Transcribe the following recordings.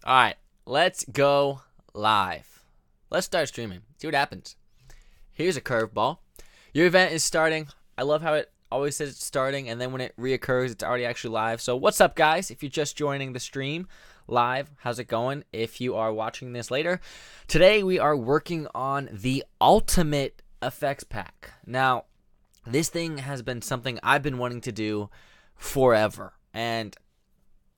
Alright, let's go live. Let's start streaming. See what happens. Here's a curveball. Your event is starting. I love how it always says it's starting, and then when it reoccurs, it's already actually live. So what's up, guys? If you're just joining the stream live, how's it going? If you are watching this later, today we are working on the Ultimate Effects Pack. Now, this thing has been something I've been wanting to do forever, and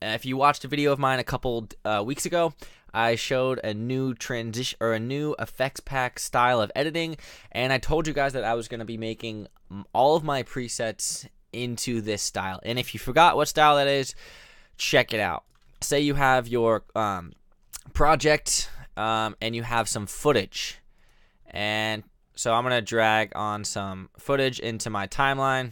if you watched a video of mine a couple weeks ago, I showed a new transition or a new effects pack style of editing, and I told you guys that I was going to be making all of my presets into this style. And if you forgot what style that is, check it out. Say you have your project and you have some footage, and so I'm going to drag on some footage into my timeline,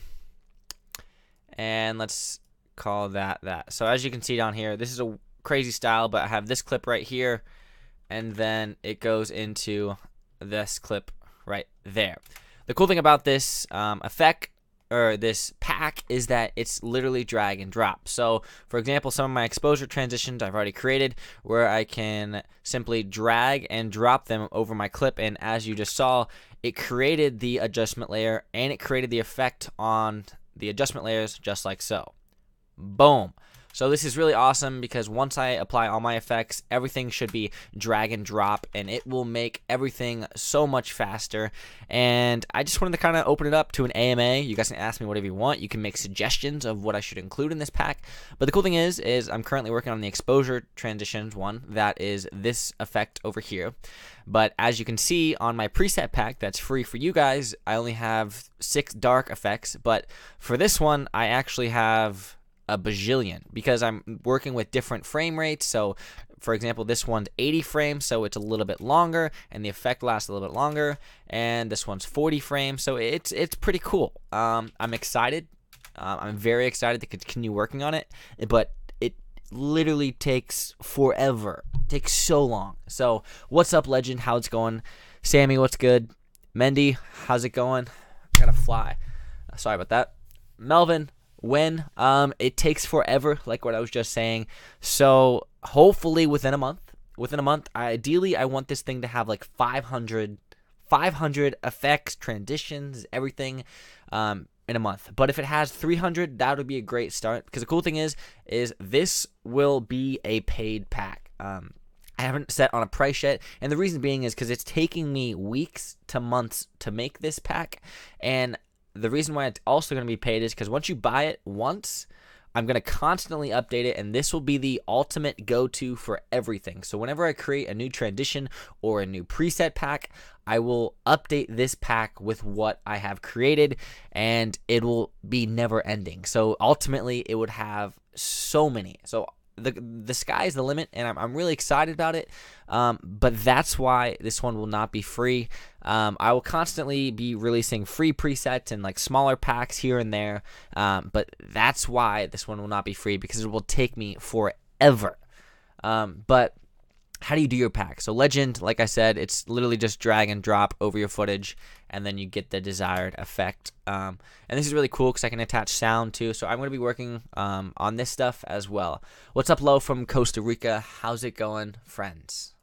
and let's call that. So as you can see down here, this is a crazy style, but I have this clip right here, and then it goes into this clip right there. The cool thing about this effect or this pack is that it's literally drag and drop. So for example, some of my exposure transitions I've already created where I can simply drag and drop them over my clip, and as you just saw, it created the adjustment layer and it created the effect on the adjustment layers just like so. Boom. So this is really awesome because once I apply all my effects, everything should be drag and drop, and it will make everything so much faster. And I just wanted to kind of open it up to an AMA. You guys can ask me whatever you want. You can make suggestions of what I should include in this pack. But the cool thing is I'm currently working on the exposure transitions one. That is this effect over here. But as you can see on my preset pack that's free for you guys, I only have 6 dark effects. But for this one, I actually have a bajillion because I'm working with different frame rates. So for example, this one's 80 frames, so it's a little bit longer, and the effect lasts a little bit longer. And this one's 40 frames, so it's pretty cool. I'm excited. I'm very excited to continue working on it, but it literally takes forever. It takes so long. So what's up, Legend? How's it going? Sammy, what's good? Mendy, how's it going? Gotta fly. Sorry about that. Melvin, when it takes forever, like what I was just saying. So hopefully within a month, ideally I want this thing to have like 500 effects, transitions, everything in a month. But if it has 300, that would be a great start, because the cool thing is this will be a paid pack. I haven't set on a price yet, and the reason being is because it's taking me weeks to months to make this pack. And the reason why it's also going to be paid is because once you buy it once, I'm going to constantly update it, and this will be the ultimate go-to for everything. So whenever I create a new transition or a new preset pack, I will update this pack with what I have created, and it will be never ending. So ultimately, it would have so many. So the sky's the limit, and I'm really excited about it. But that's why this one will not be free. I will constantly be releasing free presets and like smaller packs here and there. But that's why this one will not be free, because it will take me forever. But how do you do your pack? So Legend, like I said, it's literally just drag and drop over your footage, and then you get the desired effect. And this is really cool because I can attach sound too. So I'm going to be working on this stuff as well. What's up, Lo from Costa Rica? How's it going, friends?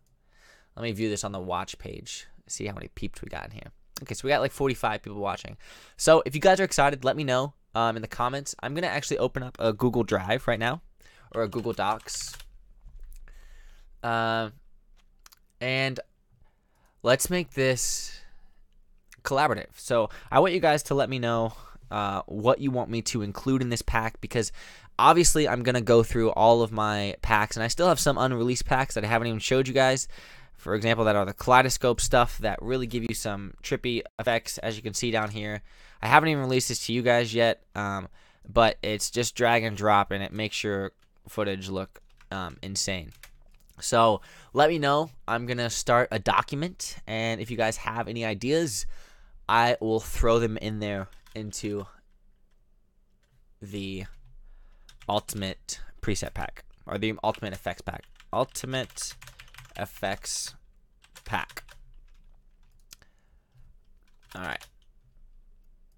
Let me view this on the watch page. See how many peeps we got in here. Okay, so we got like 45 people watching. So if you guys are excited, let me know in the comments. I'm going to actually open up a Google Drive right now, or a Google Docs. And let's make this collaborative. So I want you guys to let me know what you want me to include in this pack, because obviously I'm going to go through all of my packs, and I still have some unreleased packs that I haven't even showed you guys. For example, that are the kaleidoscope stuff that really give you some trippy effects, as you can see down here. I haven't even released this to you guys yet, but it's just drag and drop, and it makes your footage look insane. So let me know. I'm going to start a document, and if you guys have any ideas, I will throw them in there into the ultimate preset pack, or the ultimate effects pack. Ultimate effects pack. All right.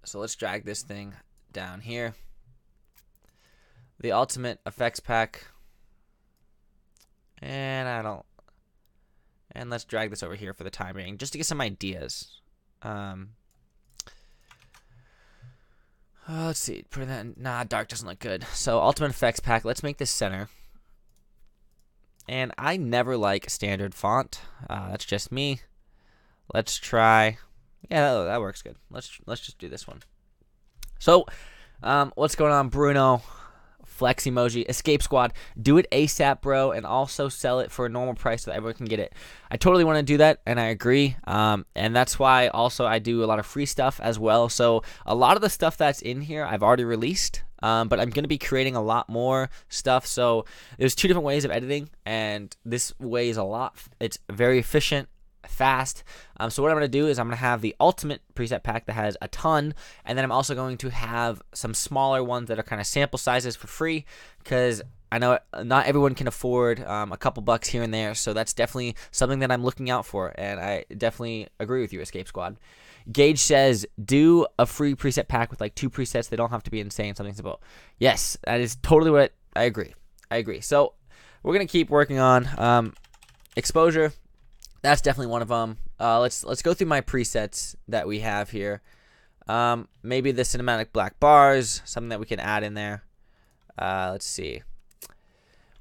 So let's drag this thing down here. The ultimate effects pack And I don't. And let's drag this over here for the time being, just to get some ideas. Let's see. Put that. Nah, dark doesn't look good. So ultimate effects pack. Let's make this center. And I never like standard font. That's just me. Let's try. Yeah, that works good. Let's just do this one. So, what's going on, Bruno? Flex emoji, Escape Squad. Do it ASAP, bro, and also sell it for a normal price so that everyone can get it. I totally want to do that, and I agree. And that's why also I do a lot of free stuff as well. So a lot of the stuff that's in here I've already released, but I'm going to be creating a lot more stuff. So there's two different ways of editing, and this way is it's very efficient, fast. So what I'm going to do is I'm going to have the ultimate preset pack that has a ton, and then I'm also going to have some smaller ones that are kind of sample sizes for free, because I know not everyone can afford a couple bucks here and there. So that's definitely something that I'm looking out for, and I definitely agree with you, Escape Squad. Gage says, do a free preset pack with like 2 presets. They don't have to be insane, something simple. Yes, that is totally what I agree. So we're going to keep working on exposure. That's definitely one of them. Let's go through my presets that we have here. Maybe the cinematic black bars, something that we can add in there. Let's see.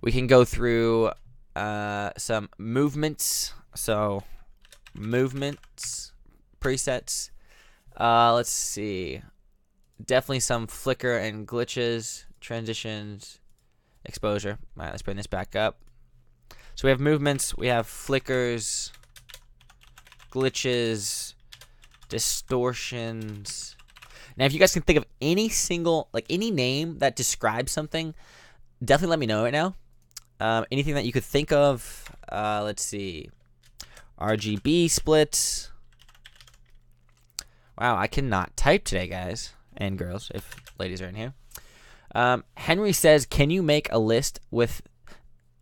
We can go through some movements. So movements presets. Let's see. Definitely some flicker and glitches, transitions, exposure. All right, let's bring this back up. So we have movements, we have flickers, glitches, distortions. Now, if you guys can think of any name that describes something, definitely let me know right now. Anything that you could think of. Let's see. RGB splits. Wow, I cannot type today, guys and girls, if ladies are in here. Henry says, can you make a list with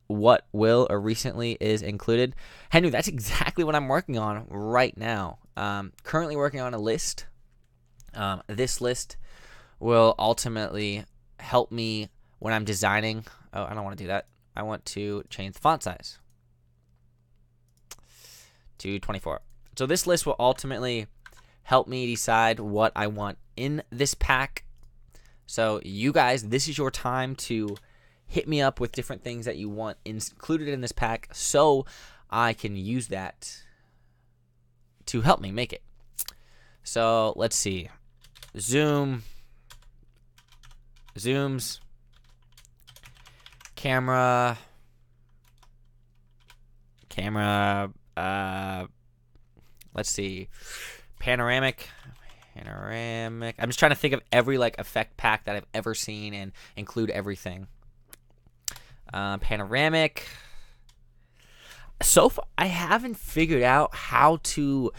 what will or recently is included? Henry, that's exactly what I'm working on right now. Currently working on a list. This list will ultimately help me when I'm designing. Oh, I don't want to do that. I want to change the font size to 24. So this list will ultimately help me decide what I want in this pack. So you guys, this is your time to hit me up with different things that you want included in this pack so I can use that to help me make it. So let's see. Zooms, camera, let's see, panoramic. I'm just trying to think of every effect pack that I've ever seen and include everything. Panoramic. So far, I haven't figured out how to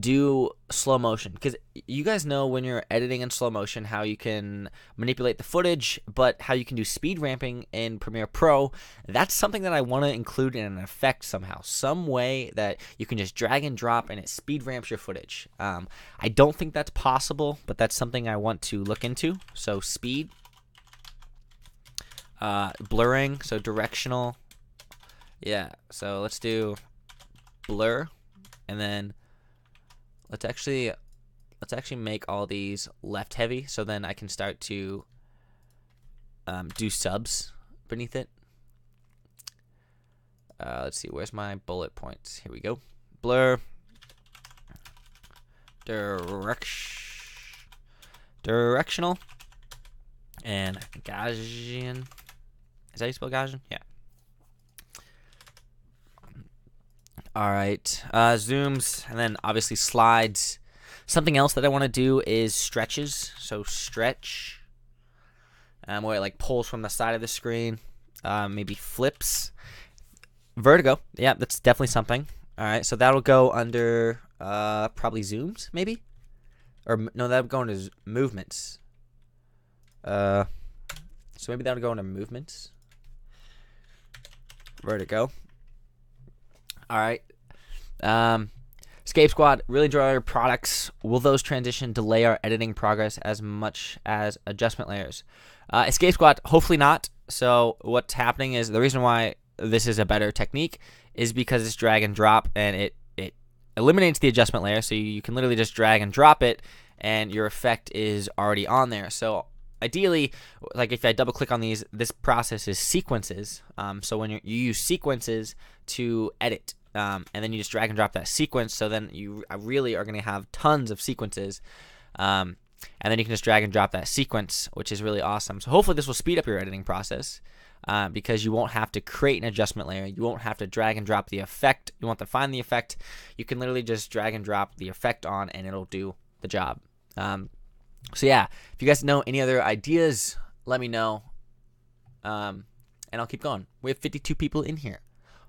do slow motion, because you guys know when you're editing in slow motion how you can manipulate the footage, but how you can do speed ramping in Premiere Pro, that's something that I want to include in an effect somehow, some way that you can just drag and drop and it speed ramps your footage. I don't think that's possible, but that's something I want to look into. So speed, blurring, so directional. Yeah, so let's do blur, and then let's actually make all these left heavy, so then I can start to do subs beneath it. Let's see, where's my bullet points? Here we go. Blur, directional, and Gaussian. Is that how you spell Gaussian? Yeah. All right, zooms, and then obviously slides. Something else that I want to do is stretches. So stretch, where it pulls from the side of the screen. Maybe flips. Vertigo, yeah, that's definitely something. All right, so that'll go under probably zooms, maybe, or no, that'll go into movements. So maybe that'll go into movements. Vertigo. All right. Escape Squad, really enjoy our products. Will those transition delay our editing progress as much as adjustment layers? Escape Squad, hopefully not. So what's happening is the reason why this is a better technique is because it's drag and drop, and it eliminates the adjustment layer, so you can literally just drag and drop it, and your effect is already on there. So ideally, like if I double click on these, this process is sequences. So when you use sequences to edit, and then you just drag and drop that sequence, so then you really are going to have tons of sequences. And then you can just drag and drop that sequence, which is really awesome. So hopefully this will speed up your editing process. Because you won't have to create an adjustment layer. You won't have to drag and drop the effect. You want to find the effect. You can literally just drag and drop the effect on, and it'll do the job. So yeah, if you guys know any other ideas, let me know. And I'll keep going. We have 52 people in here.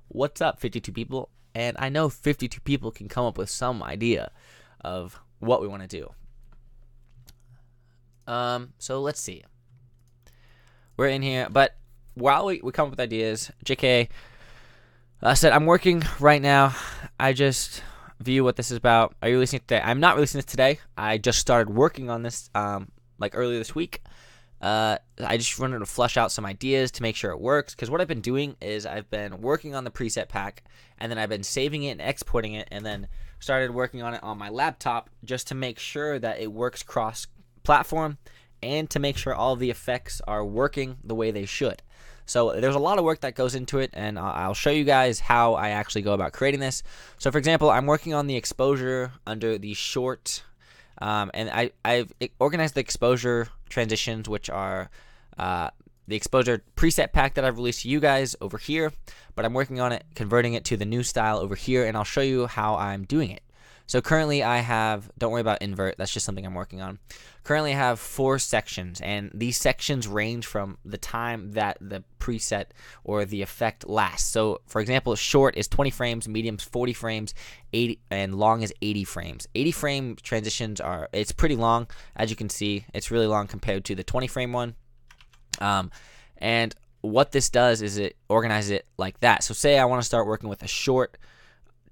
What's up, 52 people? And I know 52 people can come up with some idea of what we want to do. So let's see. We're in here, but while we come up with ideas, JK said, I'm working right now. I just view what this is about. Are you releasing it today? I'm not releasing this today. I just started working on this like earlier this week. I just wanted to flush out some ideas to make sure it works, because what I've been doing is I've been working on the preset pack, and then I've been saving it and exporting it, and then started working on it on my laptop just to make sure that it works cross-platform and to make sure all of the effects are working the way they should. So there's a lot of work that goes into it, and I'll show you guys how I actually go about creating this. So for example, I'm working on the exposure under the short, and I've organized the exposure transitions, which are the exposure preset pack that I've released to you guys over here, but I'm working on it, converting it to the new style over here, and I'll show you how I'm doing it. So currently I have, don't worry about invert, that's just something I'm working on. Currently I have 4 sections, and these sections range from the time that the preset or the effect lasts. So for example, short is 20 frames, medium's 40 frames, 80, and long is 80 frames. 80 frame transitions it's pretty long, as you can see. It's really long compared to the 20 frame one. And what this does is it organizes it like that. So say I want to start working with a short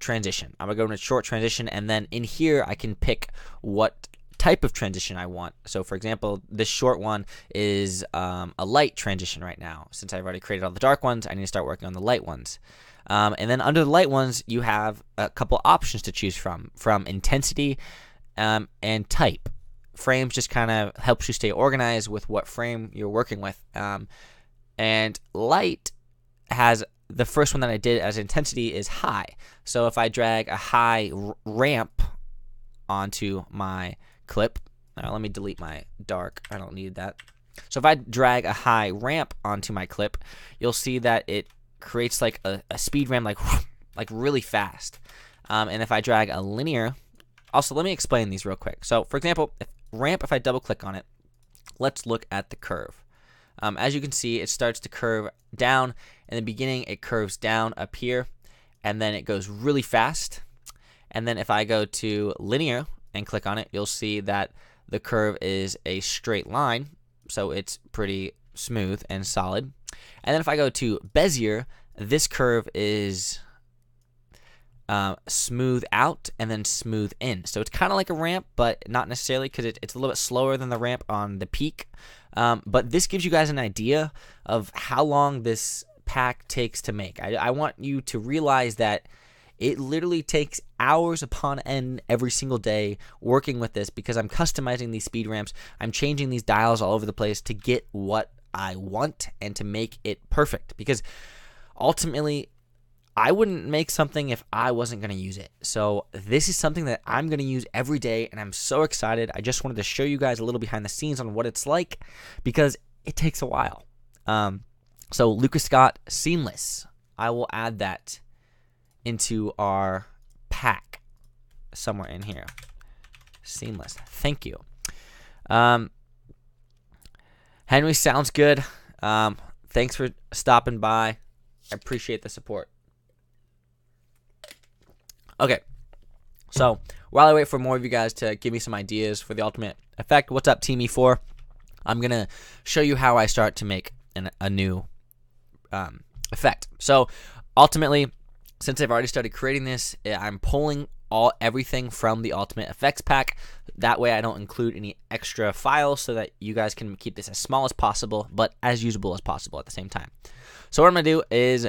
transition. I'm going to go into short transition, and then in here I can pick what type of transition I want. So for example, this short one is a light transition right now. Since I've already created all the dark ones, I need to start working on the light ones. And then under the light ones, you have a couple options to choose from intensity and type. Frames just kind of helps you stay organized with what frame you're working with. And light has the first one that I did as intensity is high. So if I drag a high ramp onto my clip, now let me delete my dark, I don't need that. So if I drag a high ramp onto my clip, you'll see that it creates like a speed ramp, like really fast. And if I drag a linear, also let me explain these real quick. So for example, if I double click on it, let's look at the curve. As you can see, it starts to curve down. In the beginning, it curves down up here, and then it goes really fast. And then if I go to linear and click on it, you'll see that the curve is a straight line, so it's pretty smooth and solid. And then if I go to Bezier, this curve is smooth out and then smooth in. So it's kind of like a ramp, but not necessarily, because it's a little bit slower than the ramp on the peak. But this gives you guys an idea of how long this pack takes to make. I want you to realize that it literally takes hours upon end every single day working with this, because I'm customizing these speed ramps. I'm changing these dials all over the place to get what I want and to make it perfect, because ultimately I wouldn't make something if I wasn't going to use it. So this is something that I'm going to use every day, and I'm so excited. I just wanted to show you guys a little behind the scenes on what it's like, because it takes a while. So Lucas Scott Seamless, I will add that into our pack somewhere in here. Seamless, thank you. Henry, sounds good. Thanks for stopping by. I appreciate the support. Okay, so while I wait for more of you guys to give me some ideas for the ultimate effect, what's up, Team E4? I'm going to show you how I start to make a new effect. So ultimately, since I've already started creating this, I'm pulling everything from the Ultimate Effects pack. That way I don't include any extra files, so that you guys can keep this as small as possible, but as usable as possible at the same time. So what I'm going to do is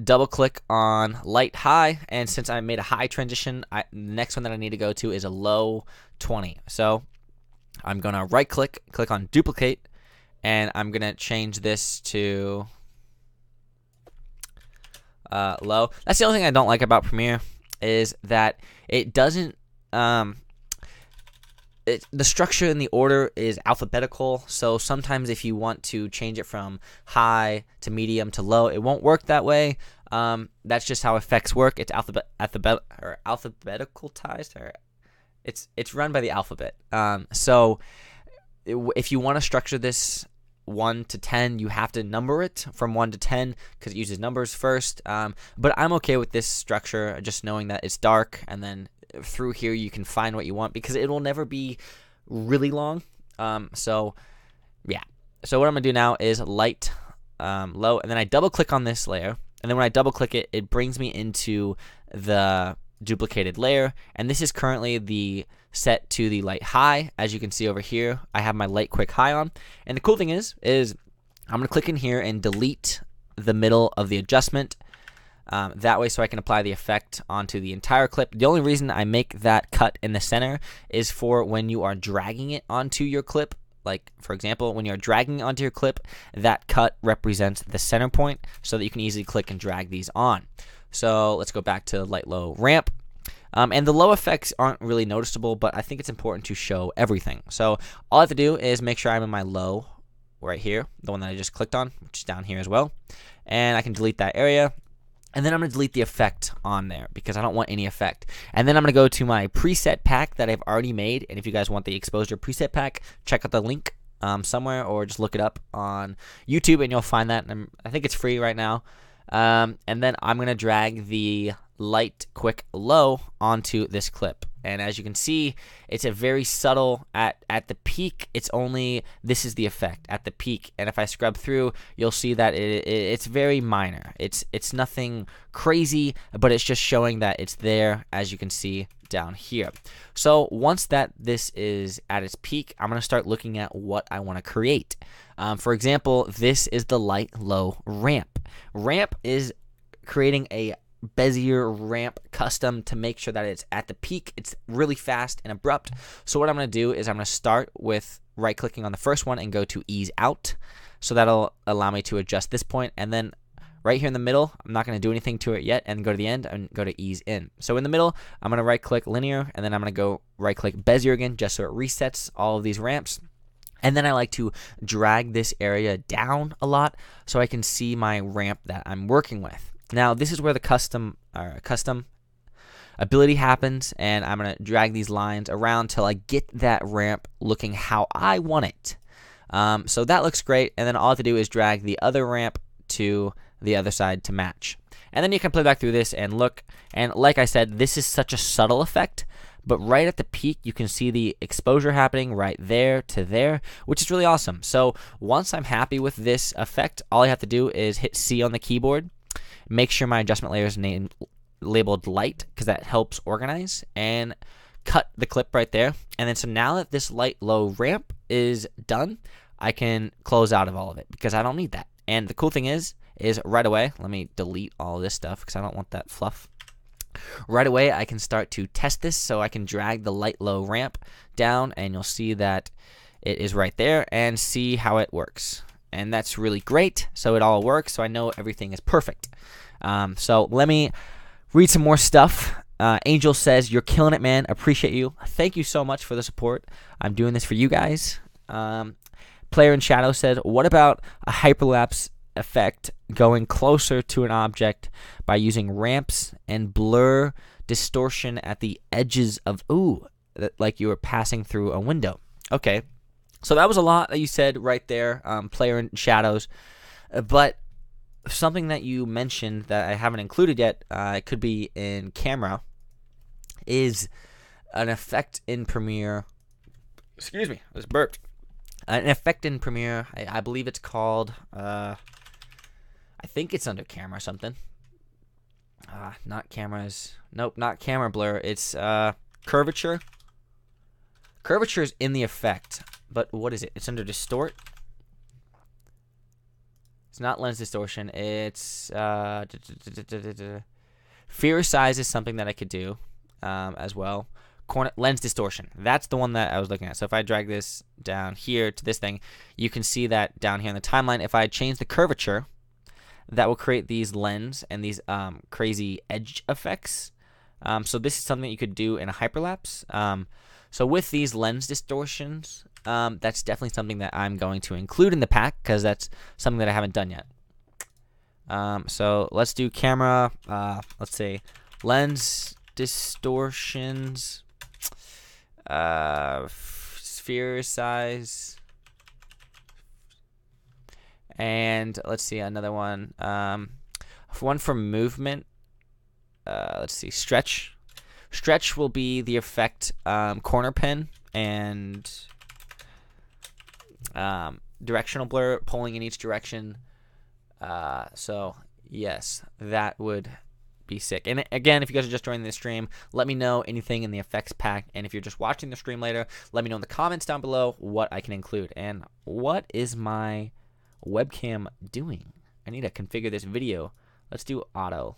double click on light high, and since I made a high transition, the next one that I need to go to is a low 20. So I'm gonna right click on duplicate, and I'm gonna change this to low. That's the only thing I don't like about Premiere, is that it doesn't the structure and the order is alphabetical, so sometimes if you want to change it from high to medium to low, it won't work that way. That's just how effects work. It's alphabeticalized, or it's run by the alphabet. So if you want to structure this 1 to 10, you have to number it from 1 to 10 because it uses numbers first. But I'm okay with this structure, just knowing that it's dark, and then through here you can find what you want because it will never be really long. So yeah. So what I'm gonna do now is light, low, and then I double click on this layer, and then when I double click it, it brings me into the duplicated layer, and this is currently the set to the light high. As you can see over here, I have my light quick high on, and the cool thing is I'm gonna click in here and delete the middle of the adjustment. That way, so I can apply the effect onto the entire clip. The only reason I make that cut in the center is for when you are dragging it onto your clip. Like, for example, when you're dragging it onto your clip, that cut represents the center point so that you can easily click and drag these on. So let's go back to light, low, ramp. And the low effects aren't really noticeable, but I think it's important to show everything. So all I have to do is make sure I'm in my low right here, the one that I just clicked on, which is down here as well. And I can delete that area. And then I'm going to delete the effect on there because I don't want any effect. And then I'm going to go to my preset pack that I've already made. And if you guys want the exposure preset pack, check out the link somewhere, or just look it up on YouTube and you'll find that. And I think it's free right now. And then I'm going to drag the light, quick, low onto this clip. And as you can see, it's a very subtle, at the peak, it's only, this is the effect at the peak. And if I scrub through, you'll see that it's very minor. It's nothing crazy, but it's just showing that it's there, as you can see down here. So once that this is at its peak, I'm going to start looking at what I want to create. For example, this is the light, low ramp. Ramp is creating a Bezier ramp custom to make sure that it's at the peak, it's really fast and abrupt. So what I'm going to do is I'm going to start with right clicking on the first one and go to ease out. So that'll allow me to adjust this point, and then right here in the middle, I'm not going to do anything to it yet, and go to the end and go to ease in. So in the middle, I'm going to right click linear, and then I'm going to go right click Bezier again, just so it resets all of these ramps. And then I like to drag this area down a lot so I can see my ramp that I'm working with. Now, this is where the custom ability happens, and I'm going to drag these lines around till I get that ramp looking how I want it. So that looks great, and then all I have to do is drag the other ramp to the other side to match. And then you can play back through this and look, and like I said, this is such a subtle effect, but right at the peak, you can see the exposure happening right there to there, which is really awesome. So once I'm happy with this effect, all I have to do is hit C on the keyboard. Make sure my adjustment layer is labeled light because that helps organize, and cut the clip right there. And then so now that this light, low ramp is done, I can close out of all of it because I don't need that. And the cool thing is right away, let me delete all of this stuff because I don't want that fluff. Right away, I can start to test this, so I can drag the light, low ramp down, and you'll see that it is right there, and see how it works. And that's really great. So it all works, so I know everything is perfect. So let me read some more stuff. Angel says, "You're killing it, man. Appreciate you. Thank you so much for the support. I'm doing this for you guys." Player in Shadow said, "What about a hyperlapse effect going closer to an object by using ramps and blur distortion at the edges of, like you were passing through a window?" Okay. So that was a lot that you said right there, Player in Shadows. But something that you mentioned that I haven't included yet, it could be in camera, is an effect in Premiere. Excuse me, I was burped. An effect in Premiere, I believe it's called, I think it's under camera or something. Not cameras. Nope, not camera blur. It's curvature. Curvature is in the effect. But what is it? It's under distort. It's not lens distortion. It's Fear size is something that I could do as well. Lens distortion. That's the one that I was looking at. So if I drag this down here to this thing, you can see that down here in the timeline. If I change the curvature, that will create these lens and these crazy edge effects. So this is something you could do in a hyperlapse. So with these lens distortions, that's definitely something that I'm going to include in the pack because that's something that I haven't done yet. So let's do camera. Let's say lens distortions, sphere size, and let's see another one. One for movement. Let's see, stretch. Stretch will be the effect corner pin and directional blur, pulling in each direction. So yes, that would be sick. And again, if you guys are just joining the stream, let me know anything in the effects pack. And if you're just watching the stream later, let me know in the comments down below what I can include. And what is my webcam doing? I need to configure this video. Let's do auto.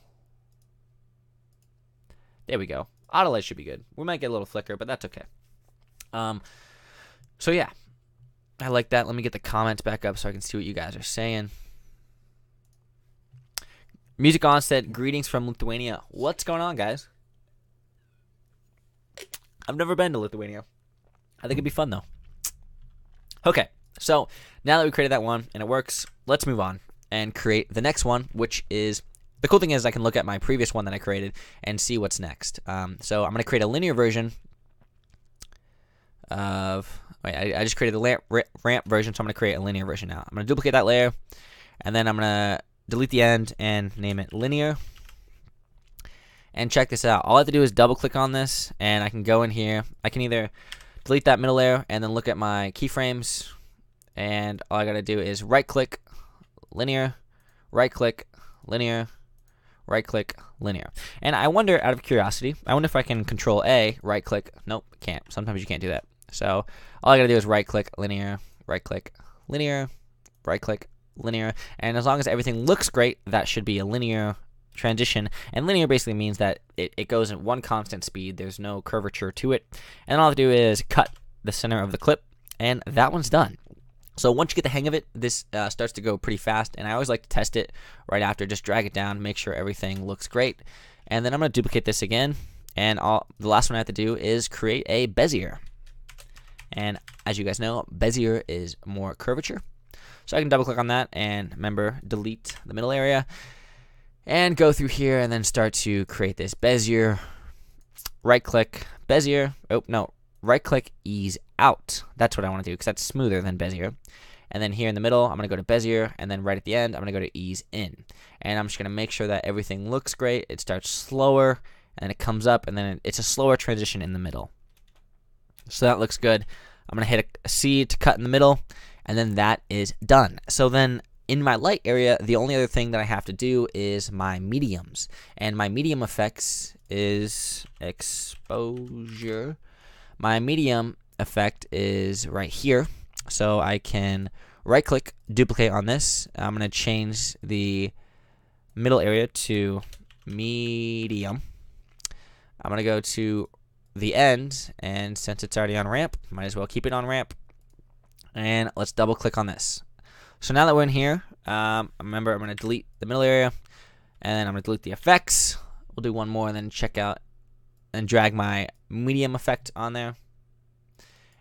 There we go. Auto light should be good. We might get a little flicker, but that's okay. So yeah, I like that. Let me get the comments back up so I can see what you guys are saying. Music On said, greetings from Lithuania. What's going on, guys? I've never been to Lithuania. I think it'd be fun, though. Okay, so now that we created that one and it works, let's move on and create the next one, which is... The cool thing is I can look at my previous one that I created and see what's next. So I'm going to create a linear version of... Wait, I just created the ramp version, so I'm going to create a linear version now. I'm going to duplicate that layer, and then I'm going to delete the end and name it linear. And check this out. All I have to do is double click on this, and I can go in here. I can either delete that middle layer and then look at my keyframes, and all I got to do is right click, linear, right click, linear, right click, linear. And I wonder, out of curiosity, I wonder if I can control A, right click. Nope, can't. Sometimes you can't do that. So all I gotta do is right click, linear, right click, linear, right click, linear. And as long as everything looks great, that should be a linear transition. And linear basically means that it goes at one constant speed. There's no curvature to it. And all I have to do is cut the center of the clip, and that one's done. So once you get the hang of it, this starts to go pretty fast, and I always like to test it right after. Just drag it down, make sure everything looks great. And then I'm going to duplicate this again, and the last one I have to do is create a Bezier. And as you guys know, Bezier is more curvature. So I can double click on that, and remember, delete the middle area, and go through here, and then start to create this Bezier. Right click, Bezier. Oh, no. Right click, ease out. That's what I want to do because that's smoother than Bezier. And then here in the middle, I'm going to go to Bezier, and then right at the end, I'm going to go to ease in. And I'm just going to make sure that everything looks great. It starts slower, and then it comes up, and then it's a slower transition in the middle. So that looks good. I'm going to hit a C to cut in the middle, and then that is done. So then in my light area, the only other thing that I have to do is my mediums. And my medium effects is exposure. My medium effect is right here. So I can right click, duplicate on this. I'm going to change the middle area to medium. I'm going to go to the end, and since it's already on ramp, might as well keep it on ramp. And let's double click on this. So now that we're in here, remember I'm going to delete the middle area, and then I'm going to delete the effects. We'll do one more and then check out and drag my medium effect on there.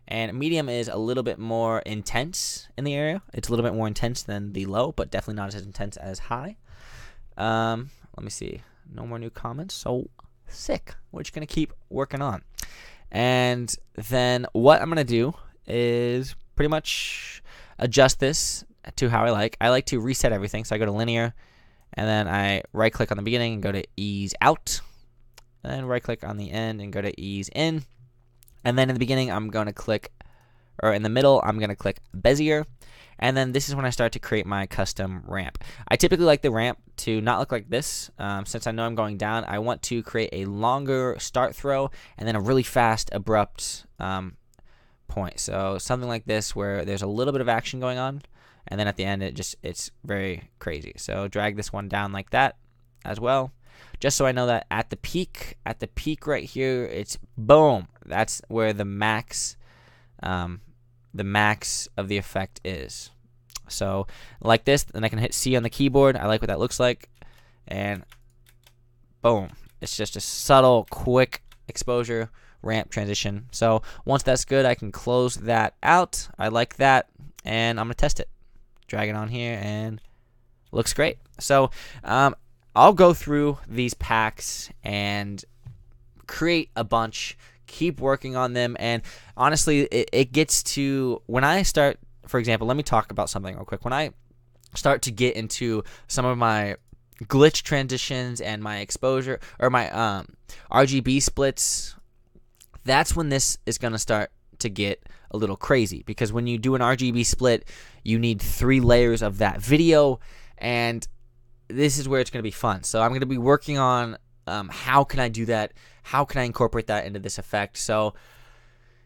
And medium is a little bit more intense in the area. It's a little bit more intense than the low, but definitely not as intense as high. Let me see. No more new comments. So sick. We're just going to keep working on. And then what I'm going to do is pretty much adjust this to how I like. I like to reset everything. So I go to linear, and then I right click on the beginning and go to ease out. And then right click on the end and go to ease in. And then in the beginning, I'm going to click, or in the middle, I'm going to click Bezier. And then this is when I start to create my custom ramp. I typically like the ramp to not look like this. Since I know I'm going down, I want to create a longer start throw and then a really fast, abrupt point. So something like this where there's a little bit of action going on, and then at the end it's very crazy. So drag this one down like that as well, just so I know that at the peak right here, it's boom. That's where the max of the effect is. So like this, then I can hit C on the keyboard. I like what that looks like, and boom. It's just a subtle, quick exposure ramp transition. So once that's good, I can close that out. I like that, and I'm gonna test it. Drag it on here, and looks great. So I'll go through these packs and create a bunch, keep working on them, and honestly, it gets to when I start. For example, let me talk about something real quick. When I start to get into some of my glitch transitions and my exposure or my RGB splits, that's when this is going to start to get a little crazy, because when you do an RGB split, you need 3 layers of that video, and this is where it's going to be fun. So I'm going to be working on how can I do that, how can I incorporate that into this effect. So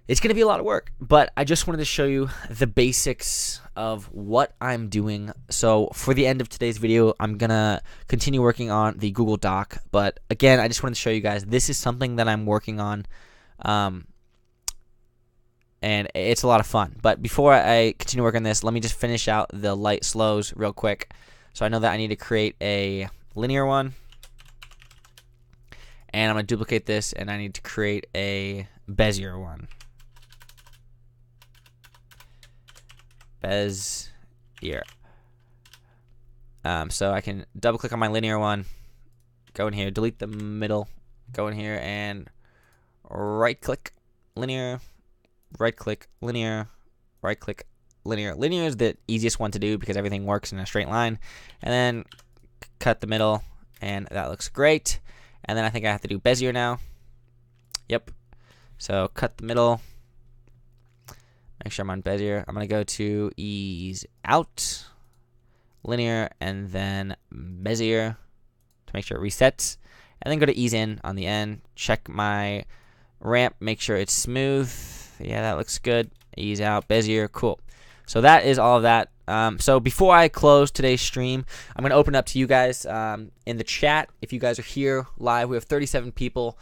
it's going to be a lot of work, but I just wanted to show you the basics of what I'm doing. So for the end of today's video, I'm going to continue working on the Google Doc. But again, I just wanted to show you guys this is something that I'm working on, and it's a lot of fun. But before I continue working on this, let me just finish out the light slows real quick. So I know that I need to create a linear one, and I'm going to duplicate this, and I need to create a Bezier one. Bezier. So I can double click on my linear one, go in here, delete the middle, go in here and right click linear, right click linear, right click linear. Linear is the easiest one to do because everything works in a straight line, and then cut the middle, and that looks great. And then I think I have to do Bezier now. Yep. So cut the middle. Make sure I'm on Bezier. I'm going to go to ease out, linear, and then Bezier to make sure it resets. And then go to ease in on the end. Check my ramp. Make sure it's smooth. Yeah, that looks good. Ease out, Bezier. Cool. So that is all of that. So before I close today's stream, I'm going to open up to you guys in the chat. If you guys are here live, we have 37 people.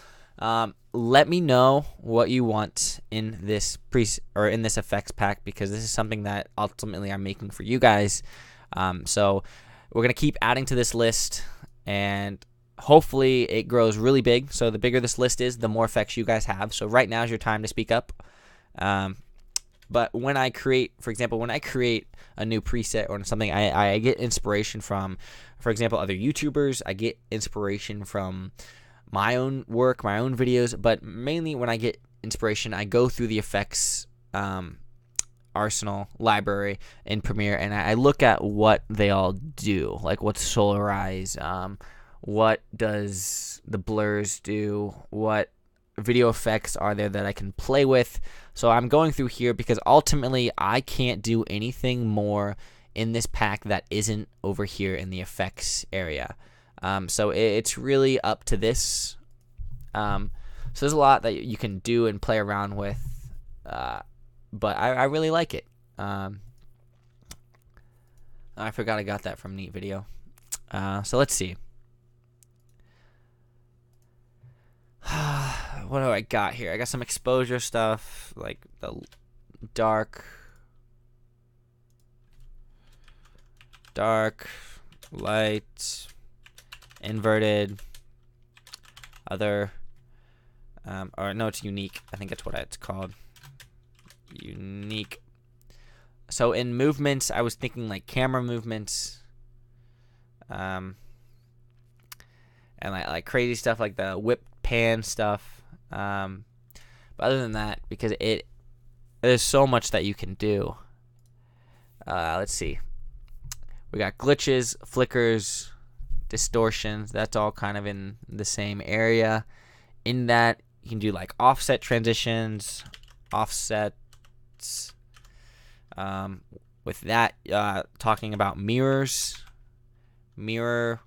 Let me know what you want in this in this effects pack, because this is something that ultimately I'm making for you guys. So we're gonna keep adding to this list, and hopefully it grows really big. So the bigger this list is, the more effects you guys have. So right now is your time to speak up. But when I create, for example, when I create a new preset or something, I get inspiration from, for example, other YouTubers. I get inspiration from my own work, my own videos, but mainly when I get inspiration, I go through the effects arsenal library in Premiere, and I look at what they all do, like what's solarize, what does the blurs do, what video effects are there that I can play with. So I'm going through here because ultimately I can't do anything more in this pack that isn't over here in the effects area. So it's really up to this. So there's a lot that you can do and play around with, but I really like it. I forgot I got that from Neat Video. So let's see. What do I got here? I got some exposure stuff, like the dark, light, inverted, other, or no, it's unique. I think that's what it's called. Unique. So in movements, I was thinking like camera movements, and like crazy stuff like the whip pan stuff. But other than that, because there's so much that you can do. Let's see. We got glitches, flickers, distortions. That's all kind of in the same area. In that, you can do like offset transitions, offsets. With that, talking about mirrors, mirror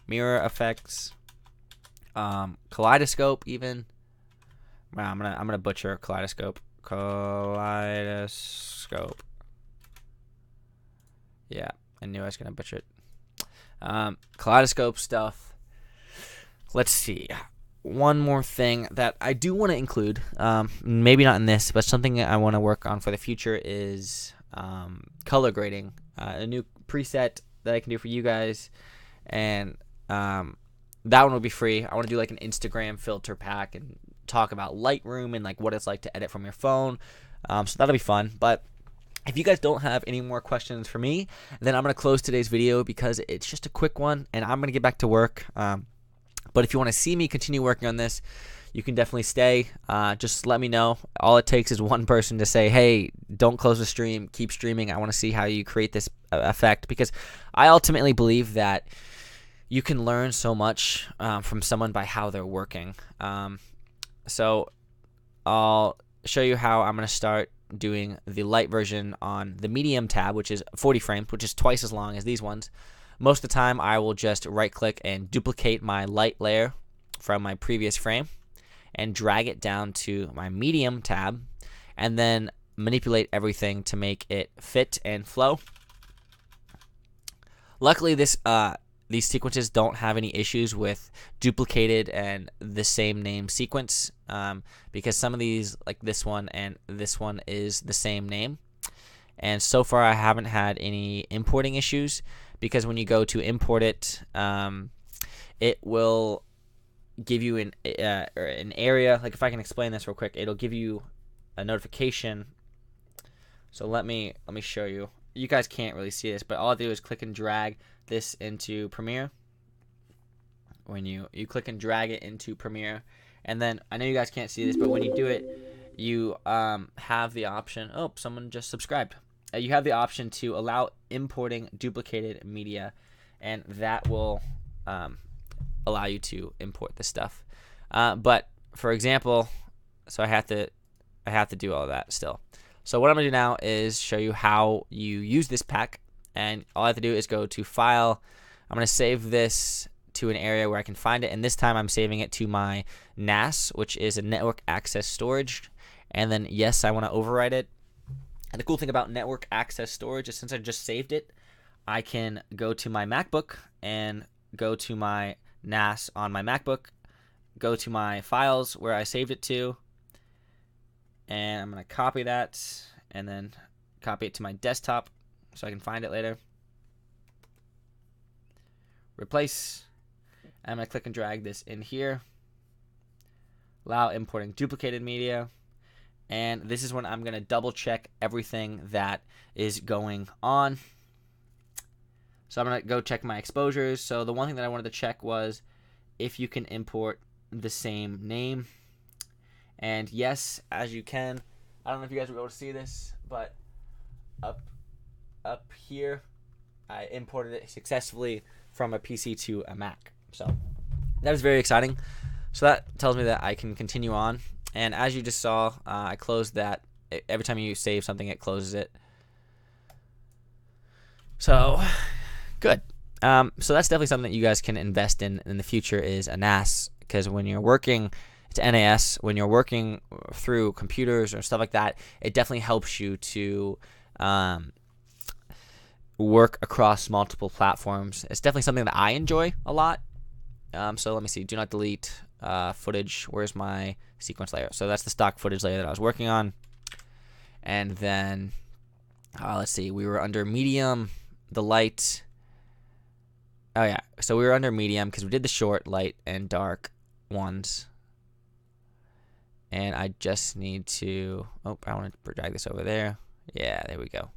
effects, kaleidoscope even. Wow, I'm gonna butcher kaleidoscope. Kaleidoscope. Yeah, I knew I was going to butcher it. Kaleidoscope stuff. Let's see. One more thing that I do want to include, maybe not in this, but something I want to work on for the future is color grading. A new preset that I can do for you guys, and that one will be free. I want to do like an Instagram filter pack and talk about Lightroom and like what it's like to edit from your phone. So that'll be fun. But if you guys don't have any more questions for me, then I'm going to close today's video because it's just a quick one and I'm going to get back to work. But if you want to see me continue working on this, you can definitely stay. Just let me know. All it takes is one person to say, hey, don't close the stream. Keep streaming. I want to see how you create this effect, because I ultimately believe that you can learn so much from someone by how they're working. So I'll show you how I'm going to start doing the light version on the medium tab, which is 40 frames, which is twice as long as these ones. Most of the time, I will just right-click and duplicate my light layer from my previous frame and drag it down to my medium tab, and then manipulate everything to make it fit and flow. Luckily, these sequences don't have any issues with duplicated and the same name sequence, because some of these, like this one and this one, is the same name. And so far, I haven't had any importing issues, because when you go to import it, it will give you an area. Like, if I can explain this real quick, it'll give you a notification. So let me show you. You guys can't really see this, but all I do is click and drag this into Premiere. When you click and drag it into Premiere, and then I know you guys can't see this, but when you do it, you have the option. Oh, someone just subscribed. You have the option to allow importing duplicated media, and that will allow you to import this stuff. But for example, so I have to do all of that still. So what I'm gonna do now is show you how you use this pack, and all I have to do is go to File. I'm gonna save this to an area where I can find it, and this time I'm saving it to my NAS, which is a network access storage. And then yes, I want to overwrite it. And the cool thing about network access storage is, since I just saved it, I can go to my MacBook and go to my NAS on my MacBook, go to my files where I saved it to, and I'm going to copy that and then copy it to my desktop so I can find it later. Replace. I'm going to click and drag this in here. Allow importing duplicated media. And this is when I'm going to double check everything that is going on. So I'm going to go check my exposures. So the one thing that I wanted to check was if you can import the same name. And yes, as you can. I don't know if you guys were able to see this, but up here, I imported it successfully from a PC to a Mac. So that is very exciting. So that tells me that I can continue on. And as you just saw, I closed that. Every time you save something, it closes it. So, good. So that's definitely something that you guys can invest in the future, is a NAS. Because when you're working, it's NAS. When you're working through computers or stuff like that, it definitely helps you to work across multiple platforms. It's definitely something that I enjoy a lot. So let me see. Do not delete footage. Where's my sequence layer? So that's the stock footage layer that I was working on. And then let's see. We were under medium, the light. Oh yeah. So we were under medium because we did the short, light, and dark ones. And I just need to. Oh, I want to drag this over there. Yeah, there we go.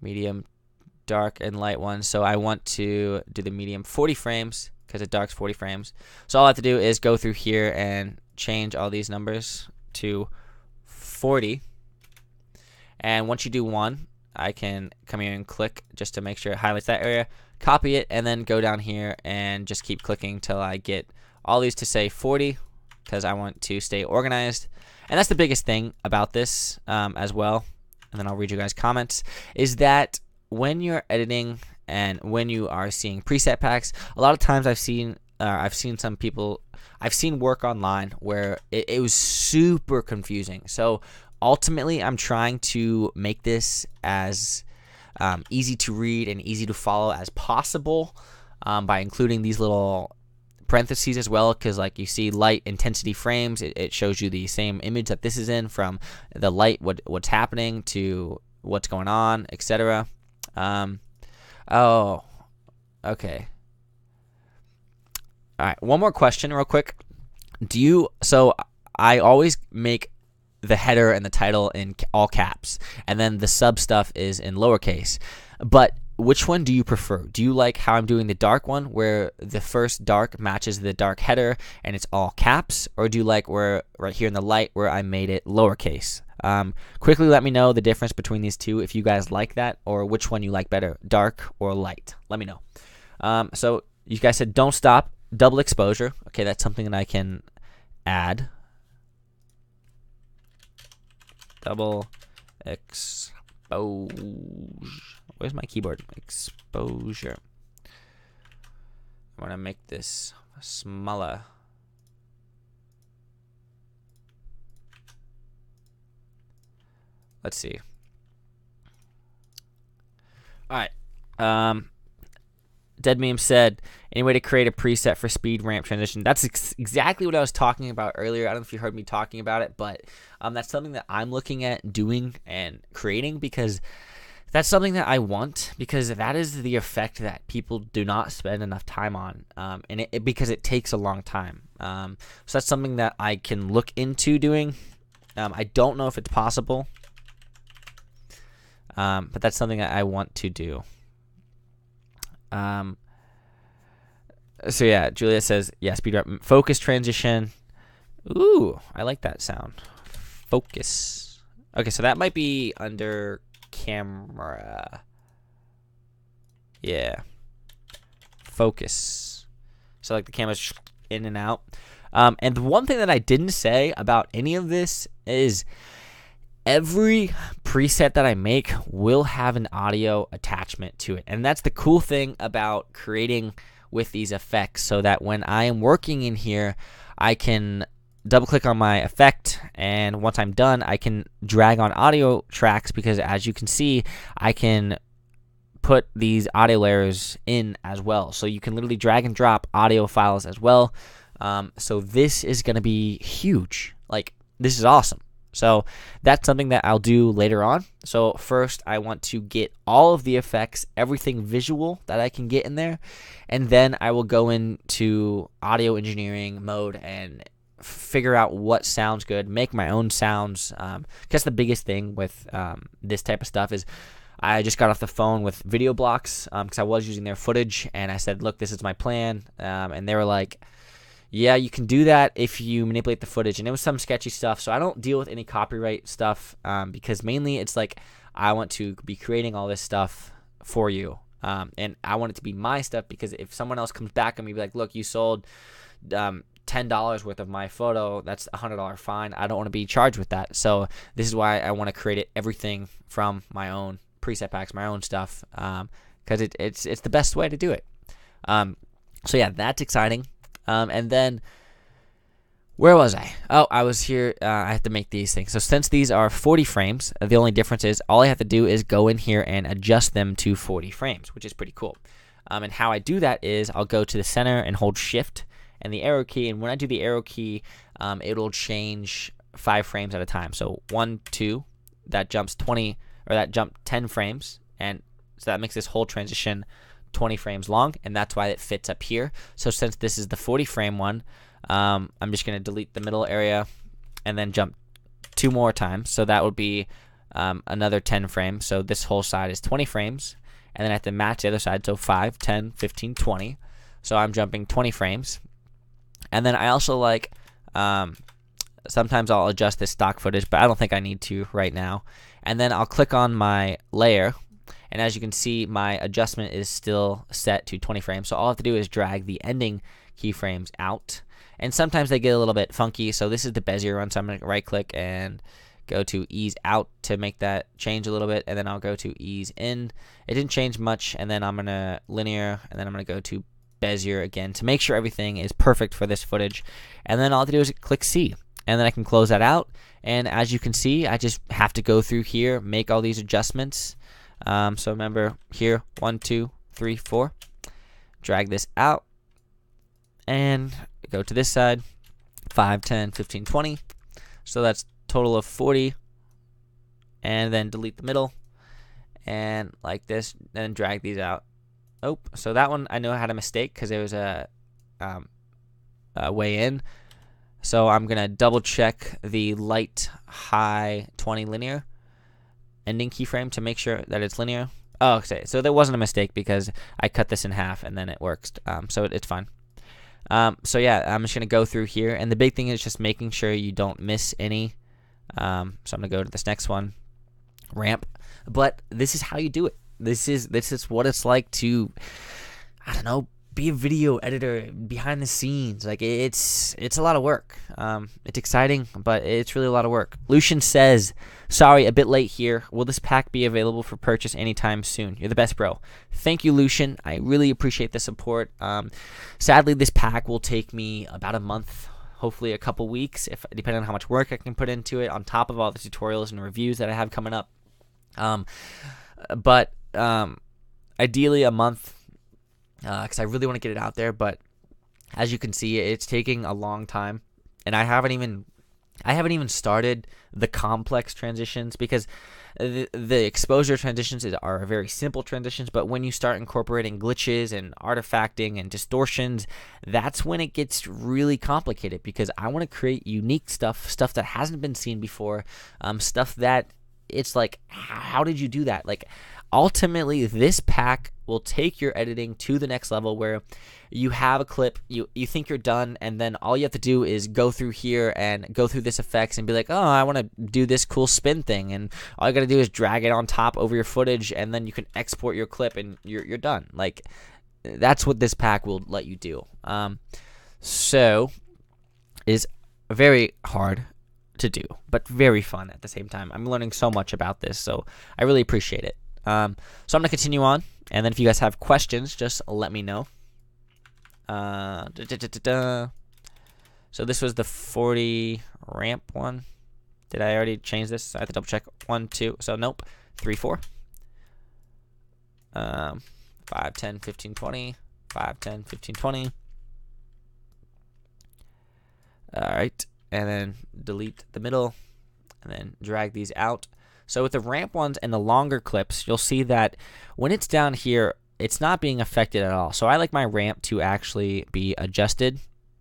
Medium, dark, and light ones. So I want to do the medium 40 frames because the dark's 40 frames. So all I have to do is go through here and change all these numbers to 40. And once you do one, I can come here and click just to make sure it highlights that area, copy it, and then go down here and just keep clicking till I get all these to say 40, because I want to stay organized. And that's the biggest thing about this as well. And then I'll read you guys' comments, is that when you're editing and when you are seeing preset packs, a lot of times I've seen some people, I've seen work online where it was super confusing. So ultimately, I'm trying to make this as easy to read and easy to follow as possible by including these little parentheses as well, because like you see light intensity frames, it shows you the same image that this is in, from the light, what's happening to what's going on, etc. Oh, okay. All right, one more question real quick. So I always make the header and the title in all caps, and then the sub stuff is in lowercase. But which one do you prefer? Do you like how I'm doing the dark one, where the first dark matches the dark header and it's all caps, or do you like where right here in the light where I made it lowercase? Quickly let me know the difference between these two, if you guys like that, or which one you like better, dark or light. Let me know. So you guys said don't stop, double exposure. Okay, that's something that I can add. Double expose. Where's my keyboard? Exposure. I want to make this smaller. Let's see. All right. Dead Meme said, any way to create a preset for speed ramp transition? That's exactly what I was talking about earlier. I don't know if you heard me talking about it, but that's something that I'm looking at doing and creating, because that's something that I want, because that is the effect that people do not spend enough time on, and because it takes a long time. So that's something that I can look into doing. I don't know if it's possible, but that's something that I want to do. So yeah, Julia says, yeah, speed ramp, focus transition. Ooh, I like that sound. Focus. Okay, so that might be under camera. Yeah. Focus. So like the camera's in and out. And the one thing that I didn't say about any of this is every preset that I make will have an audio attachment to it. And that's the cool thing about creating with these effects, so that when I am working in here, I can double click on my effect, and once I'm done, I can drag on audio tracks, because as you can see, I can put these audio layers in as well. So you can literally drag and drop audio files as well. So this is going to be huge. Like, this is awesome. So that's something that I'll do later on. So first, I want to get all of the effects, everything visual that I can get in there, and then I will go into audio engineering mode and figure out what sounds good, make my own sounds. Because the biggest thing with this type of stuff is I just got off the phone with Video Blocks, because I was using their footage, and I said, look, this is my plan, and they were like, yeah, you can do that if you manipulate the footage. And it was some sketchy stuff, so I don't deal with any copyright stuff, because mainly it's like I want to be creating all this stuff for you, and I want it to be my stuff, because if someone else comes back and be like, look, you sold $10 worth of my photo, that's a $100 fine. I don't want to be charged with that. So this is why I want to create everything from my own preset packs, my own stuff, because it's the best way to do it. So yeah, that's exciting. And then, where was I? Oh, I was here. I have to make these things. So since these are 40 frames, the only difference is all I have to do is go in here and adjust them to 40 frames, which is pretty cool. And how I do that is I'll go to the center and hold Shift and the arrow key. And when I do the arrow key, it'll change 5 frames at a time. So 1, 2, that jumps 20, or that jumped 10 frames. And so that makes this whole transition 20 frames long, and that's why it fits up here. So since this is the 40 frame one, I'm just going to delete the middle area and then jump 2 more times. So that would be another 10 frames. So this whole side is 20 frames, and then I have to match the other side. So 5, 10, 15, 20. So I'm jumping 20 frames. And then I also like, sometimes I'll adjust this stock footage, but I don't think I need to right now. And then I'll click on my layer, and as you can see, my adjustment is still set to 20 frames. So all I have to do is drag the ending keyframes out. And sometimes they get a little bit funky. So this is the Bezier one. So I'm going to right click and go to ease out to make that change a little bit. And then I'll go to ease in. It didn't change much. And then I'm going to linear. And then I'm going to go to Bezier again to make sure everything is perfect for this footage. And then all I have to do is click C. And then I can close that out. And as you can see, I just have to go through here, make all these adjustments. So remember here, 1, 2, 3, 4. Drag this out. And go to this side, 5, 10, 15, 20. So that's total of 40. And then delete the middle. And like this, then drag these out. Oh, so that one I know I had a mistake because there was a way in. So I'm going to double check the light high 20 linear ending keyframe to make sure that it's linear. Oh, okay. So there wasn't a mistake because I cut this in half and then it works. So it's fine. So yeah, I'm just going to go through here. And the big thing is just making sure you don't miss any. So I'm going to go to this next one, ramp. But this is how you do it. This is what it's like to, I don't know, be a video editor behind the scenes. Like it's a lot of work. It's exciting, but it's really a lot of work. Lucian says, sorry, a bit late here. Will this pack be available for purchase anytime soon? You're the best, bro. Thank you, Lucian. I really appreciate the support. Sadly, this pack will take me about a month, hopefully a couple weeks, if depending on how much work I can put into it, on top of all the tutorials and reviews that I have coming up. But ideally a month, because I really want to get it out there. But as you can see, it's taking a long time, and I haven't even started the complex transitions, because the exposure transitions are very simple transitions, but when you start incorporating glitches and artifacting and distortions, that's when it gets really complicated, because I want to create unique stuff that hasn't been seen before, stuff that it's like, how did you do that? Like, ultimately, this pack will take your editing to the next level, where you have a clip, you think you're done, and then all you have to do is go through here and go through this effects and be like, oh, I want to do this cool spin thing, and all you got to do is drag it on top over your footage, and then you can export your clip and you're done. Like, that's what this pack will let you do. So is very hard to do, but very fun at the same time. I'm learning so much about this, so I really appreciate it. So I'm going to continue on, and then if you guys have questions, just let me know. So this was the 40 ramp one. Did I already change this? I have to double check. 1, 2. So nope. 3, 4. 5, 10, 15, 20. 5, 10, 15, 20. All right. And then delete the middle, and then drag these out. So with the ramp ones and the longer clips, you'll see that when it's down here, it's not being affected at all. So I like my ramp to actually be adjusted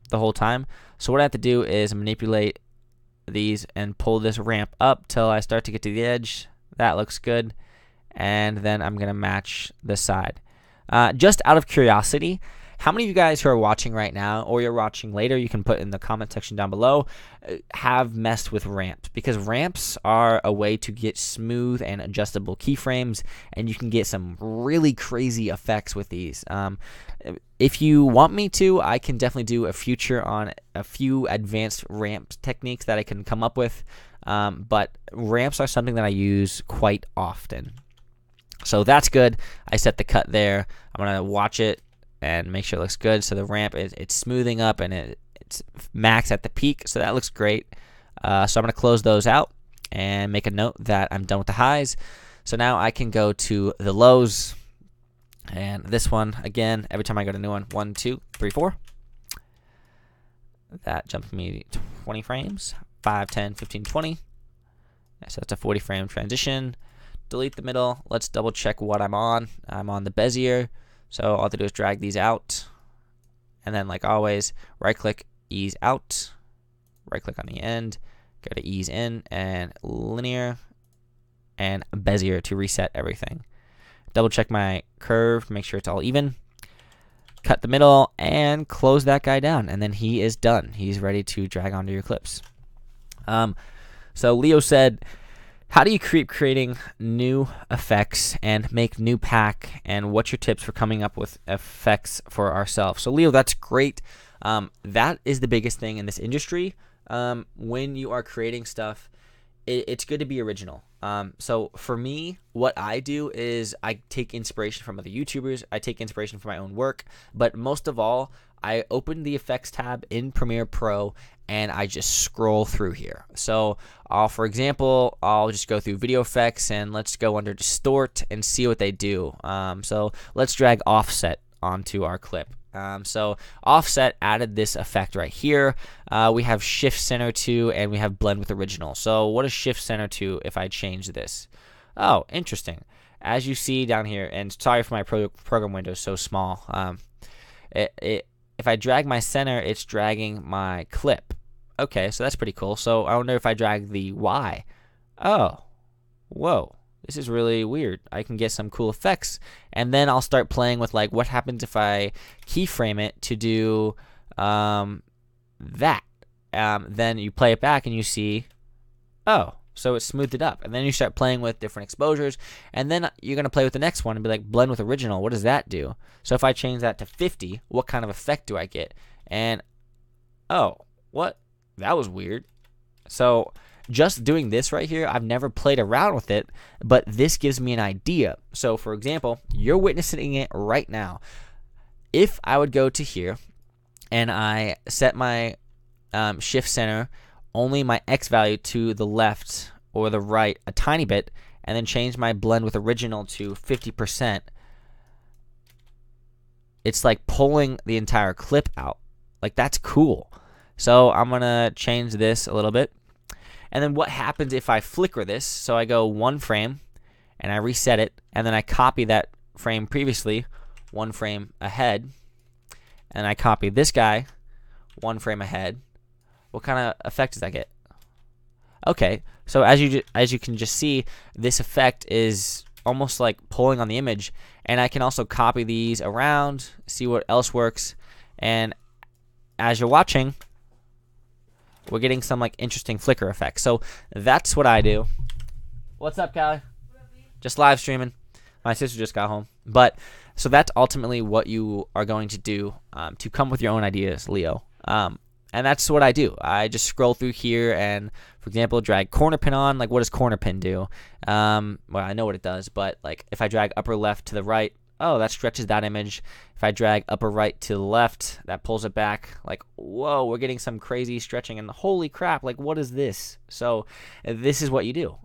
the whole time. So what I have to do is manipulate these and pull this ramp up till I start to get to the edge. That looks good. And then I'm going to match the side. Just out of curiosity, how many of you guys who are watching right now, or you're watching later, you can put in the comment section down below, have messed with ramps? Because ramps are a way to get smooth and adjustable keyframes, and you can get some really crazy effects with these. If you want me to, I can definitely do a feature on a few advanced ramp techniques that I can come up with, but ramps are something that I use quite often. So that's good. I set the cut there. I'm going to watch it and make sure it looks good. So the ramp it's smoothing up, and it's max at the peak, so that looks great. So I'm going to close those out and make a note that I'm done with the highs. So now I can go to the lows, and this one again, every time I go to a new one, 1, 2, 3, 4. That jumped me 20 frames. 5, 10, 15, 20. So that's a 40 frame transition. Delete the middle. Let's double check what I'm on. I'm on the Bezier. So all I have to do is drag these out, and then like always, right click, ease out, right click on the end, go to ease in, and linear, and Bezier to reset everything. Double check my curve, make sure it's all even, cut the middle, and close that guy down, and then he is done. He's ready to drag onto your clips. So Leo said, how do you keep creating new effects and make new pack, and what's your tips for coming up with effects for ourselves? So Leo, that's great. That is the biggest thing in this industry. When you are creating stuff, it's good to be original. So for me, what I do is I take inspiration from other YouTubers. I take inspiration from my own work. But most of all, I open the effects tab in Premiere Pro and I just scroll through here. So for example, I'll just go through video effects and let's go under distort and see what they do. So let's drag offset onto our clip. So offset added this effect right here. We have shift center to, and we have blend with original. So what is shift center to if I change this? Oh, interesting. As you see down here, and sorry for my program window is so small. If I drag my center, it's dragging my clip. Okay, so that's pretty cool. So I wonder if I drag the Y. Oh, whoa. This is really weird. I can get some cool effects. And then I'll start playing with like what happens if I keyframe it to do that. Then you play it back and you see, oh, so it smoothed it up. And then you start playing with different exposures. And then you're going to play with the next one and be like, blend with original. What does that do? So if I change that to 50, what kind of effect do I get? And, oh, what? That was weird. So just doing this right here, I've never played around with it, but this gives me an idea. So for example, you're witnessing it right now. If I would go to here and I set my shift center, only my X value to the left or the right a tiny bit, and then change my blend with original to 50%, it's like pulling the entire clip out. Like, that's cool. So I'm going to change this a little bit. And then what happens if I flicker this? So I go one frame and I reset it, and then I copy that frame previously one frame ahead, and I copy this guy one frame ahead. What kind of effect does that get? Okay, so as you can just see, this effect is almost like pulling on the image, and I can also copy these around, see what else works, and as you're watching, we're getting some like interesting flicker effects. So that's what I do. What's up, Callie? Just live streaming. My sister just got home. But so that's ultimately what you are going to do to come with your own ideas, Leo. And that's what I do. I just scroll through here and, for example, drag corner pin on. Like, what does corner pin do? Well, I know what it does, but like if I drag upper left to the right, oh, that stretches that image. If I drag upper right to the left, that pulls it back. Like, whoa, we're getting some crazy stretching, and holy crap, like, what is this? So this is what you do.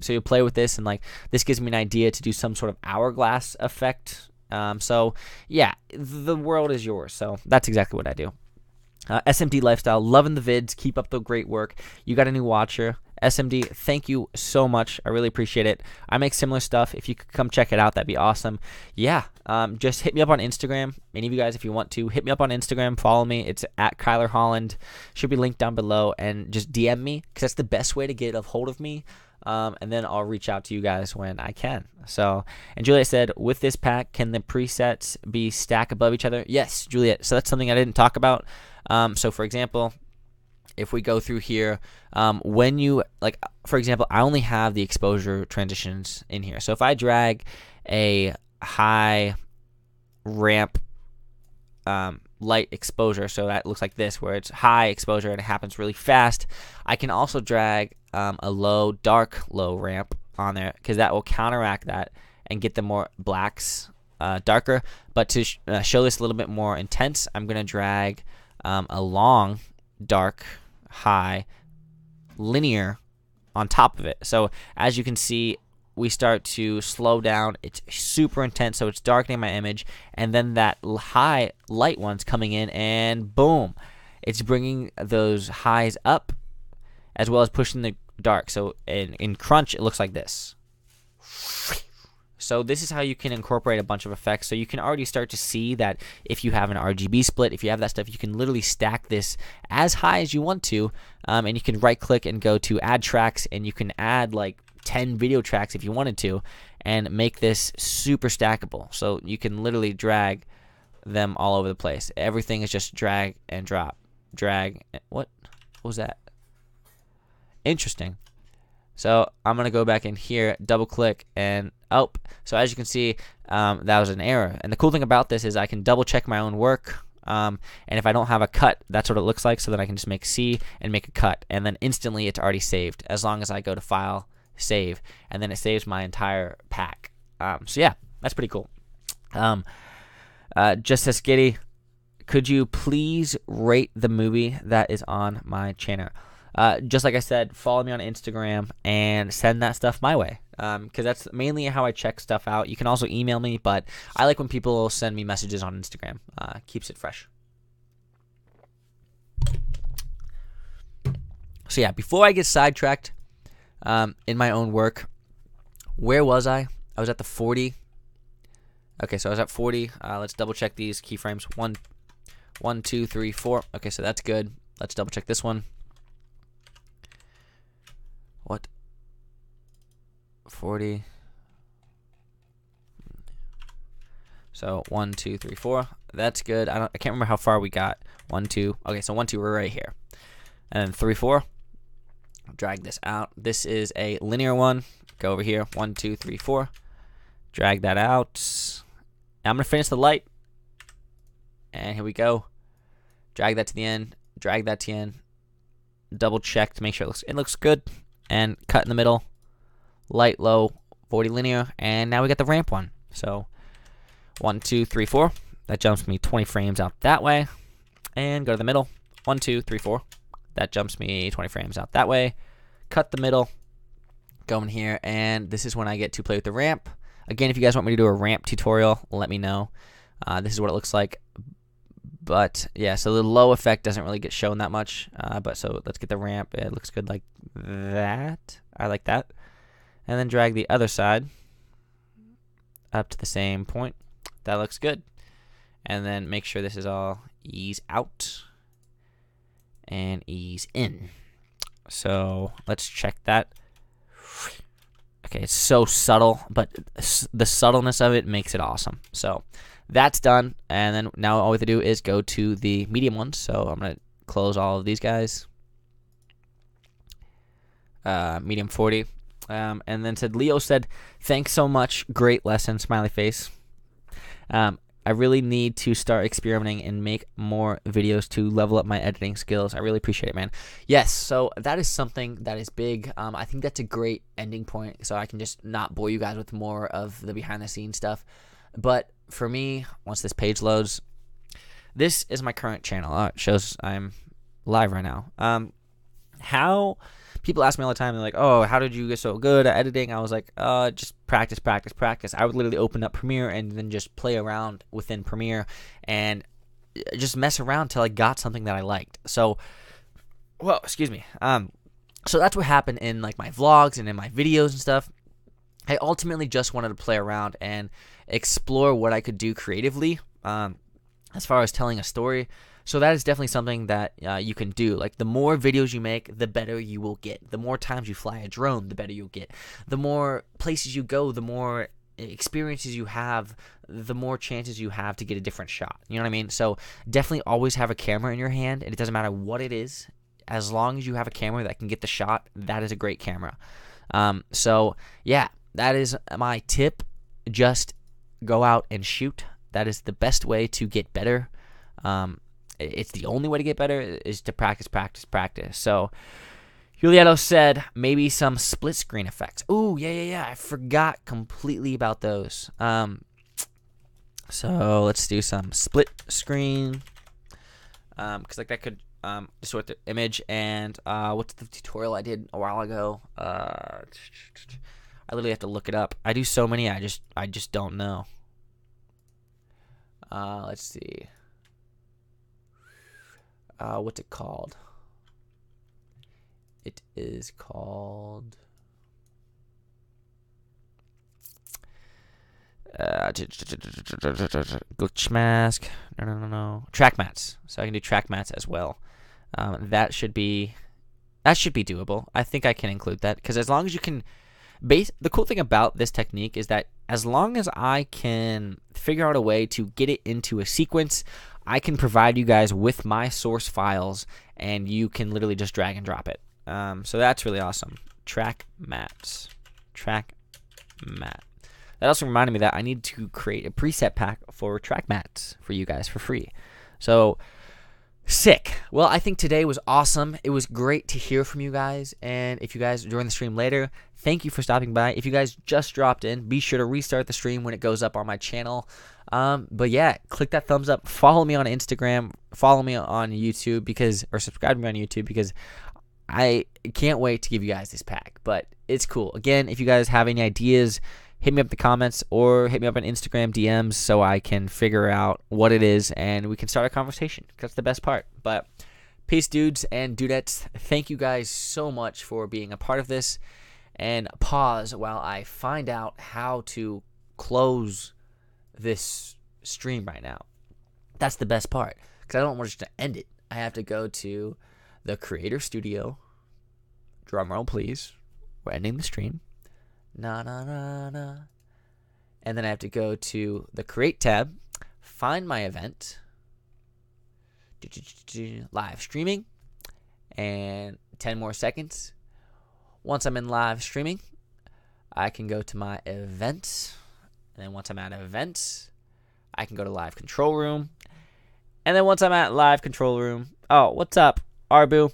So you play with this, and like this gives me an idea to do some sort of hourglass effect. So yeah, the world is yours. So that's exactly what I do. SMD Lifestyle, loving the vids. Keep up the great work. You got a new watcher. SMD, thank you so much. I really appreciate it. I make similar stuff. If you could come check it out, that'd be awesome. Yeah, just hit me up on Instagram. Any of you guys, if you want to, hit me up on Instagram. Follow me. It's at Kyler Holland. Should be linked down below. And just DM me, because that's the best way to get a hold of me. And then I'll reach out to you guys when I can. So, and Juliet said, with this pack, can the presets be stacked above each other? Yes, Juliet. So that's something I didn't talk about. So for example, if we go through here, when you, like, for example, I only have the exposure transitions in here. So if I drag a high ramp light exposure, so that looks like this, where it's high exposure and it happens really fast, I can also drag a low, dark, low ramp on there, because that will counteract that and get the more blacks darker. But to show this a little bit more intense, I'm going to drag a long, dark, high, linear on top of it. So as you can see, we start to slow down. It's super intense, so it's darkening my image, and then that high light one's coming in, and boom, it's bringing those highs up as well as pushing the dark. So in crunch, it looks like this. So this is how you can incorporate a bunch of effects. So you can already start to see that if you have an RGB split, if you have that stuff, you can literally stack this as high as you want to, and you can right click and go to add tracks, and you can add like 10 video tracks if you wanted to, and make this super stackable. So you can literally drag them all over the place. Everything is just drag and drop. Drag. What was that? Interesting. So I'm going to go back in here, double click, and oh, so as you can see, that was an error. And the cool thing about this is I can double check my own work. And if I don't have a cut, that's what it looks like. So then I can just make C and make a cut, and then instantly it's already saved as long as I go to File, Save, and then it saves my entire pack. So yeah, that's pretty cool. Just as Giddy, could you please rate the movie that is on my channel? Just like I said, follow me on Instagram and send that stuff my way, because that's mainly how I check stuff out. You can also email me, but I like when people send me messages on Instagram. Keeps it fresh. So yeah, before I get sidetracked in my own work, where was I? I was at the 40. Okay, so I was at 40. Let's double check these keyframes. 1, 2, 3, 4. Okay, so that's good. Let's double check this one. What? 40. So 1, 2, 3, 4. That's good. I can't remember how far we got. 1, 2. Okay, so 1, 2, we're right here. And then 3, 4. Drag this out. This is a linear one. Go over here. 1, 2, 3, 4. Drag that out. I'm gonna finish the light. And here we go. Drag that to the end. Drag that to the end. Double check to make sure it looks good. And cut in the middle. Light, low, 40 linear. And now we got the ramp one. So 1, 2, 3, 4. That jumps me 20 frames out that way. And go to the middle. 1, 2, 3, 4. That jumps me 20 frames out that way. Cut the middle. Go in here. And this is when I get to play with the ramp. Again, if you guys want me to do a ramp tutorial, let me know. This is what it looks like. But yeah, so the low effect doesn't really get shown that much. But so let's get the ramp. It looks good like that. I like that. And then drag the other side up to the same point. That looks good. And then make sure this is all ease out and ease in. So let's check that. Okay, it's so subtle, but the subtleness of it makes it awesome. So that's done, and then now all we have to do is go to the medium ones. So I'm going to close all of these guys. Medium 40. And then Leo said, thanks so much. Great lesson, smiley face. I really need to start experimenting and make more videos to level up my editing skills. I really appreciate it, man. Yes, so that is something that is big. I think that's a great ending point, so I can just not bore you guys with more of the behind-the-scenes stuff. But for me, once this page loads, this is my current channel. It shows I'm live right now. How people ask me all the time, they're like, oh, how did you get so good at editing? I was like, just practice, practice, practice. I would literally open up Premiere and then just play around within Premiere and just mess around until I got something that I liked. So, well, excuse me. So that's what happened in like my vlogs and in my videos and stuff. I ultimately just wanted to play around and explore what I could do creatively as far as telling a story. So that is definitely something that you can do. Like, the more videos you make, the better you will get. The more times you fly a drone, the better you'll get. The more places you go, the more experiences you have, the more chances you have to get a different shot. You know what I mean? So definitely always have a camera in your hand, and it doesn't matter what it is. As long as you have a camera that can get the shot, that is a great camera. So yeah, that is my tip. Just go out and shoot. That is the best way to get better. It's the only way to get better is to practice, practice, practice. So Julieto said maybe some split screen effects. Ooh, yeah. I forgot completely about those. So let's do some split screen. Because like that could distort the image. And what's the tutorial I did a while ago? I literally have to look it up. I do so many. I just don't know. Let's see. What's it called? It is called glitch mask. No. Track mats. So I can do track mats as well. That should be doable. I think I can include that because as long as you can the cool thing about this technique is that as long as I can figure out a way to get it into a sequence, I can provide you guys with my source files, and you can literally just drag and drop it. So that's really awesome. Track mats. Track mat. That also reminded me that I need to create a preset pack for track mats for you guys for free. So sick. Well, I think today was awesome. It was great to hear from you guys. And if you guys join the stream later, thank you for stopping by. If you guys just dropped in, be sure to restart the stream when it goes up on my channel. But yeah, click that thumbs up. Follow me on Instagram. Follow me on YouTube or subscribe to me on YouTube because I can't wait to give you guys this pack. But it's cool. Again, if you guys have any ideas, hit me up in the comments or hit me up on Instagram DMs so I can figure out what it is and we can start a conversation. That's the best part. But peace, dudes and dudettes. Thank you guys so much for being a part of this. And pause while I find out how to close this stream right now. That's the best part because I don't want just to end it. I have to go to the Creator Studio. Drum roll, please. We're ending the stream. Na na na na. And then I have to go to the Create tab, find my event, live streaming, and 10 more seconds. Once I'm in live streaming, I can go to my events. And then once I'm at events, I can go to live control room. And then once I'm at live control room, oh, what's up, Arbu?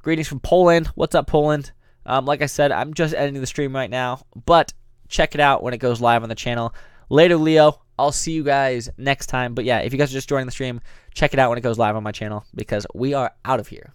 Greetings from Poland. What's up, Poland? Like I said, I'm just editing the stream right now, but check it out when it goes live on the channel. Later, Leo. I'll see you guys next time. But yeah, if you guys are just joining the stream, check it out when it goes live on my channel because we are out of here.